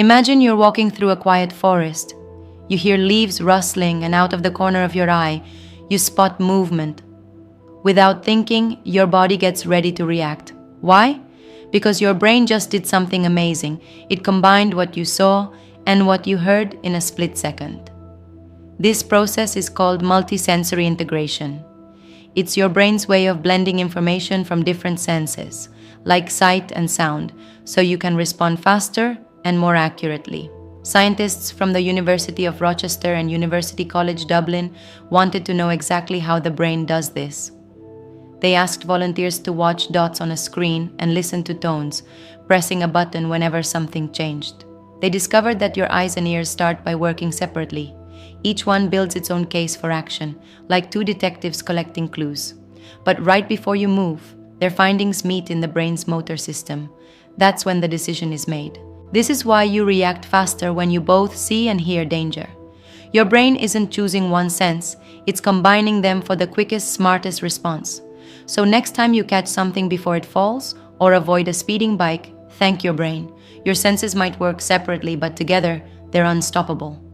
Imagine you're walking through a quiet forest. You hear leaves rustling, and out of the corner of your eye, you spot movement. Without thinking, your body gets ready to react. Why? Because your brain just did something amazing. It combined what you saw and what you heard in a split second. This process is called multisensory integration. It's your brain's way of blending information from different senses, like sight and sound, so you can respond faster and more accurately. Scientists from the University of Rochester and University College Dublin wanted to know exactly how the brain does this. They asked volunteers to watch dots on a screen and listen to tones, pressing a button whenever something changed. They discovered that your eyes and ears start by working separately. Each one builds its own case for action, like two detectives collecting clues. But right before you move, their findings meet in the brain's motor system. That's when the decision is made. This is why you react faster when you both see and hear danger. Your brain isn't choosing one sense, it's combining them for the quickest, smartest response. So next time you catch something before it falls or avoid a speeding bike, thank your brain. Your senses might work separately, but together, they're unstoppable.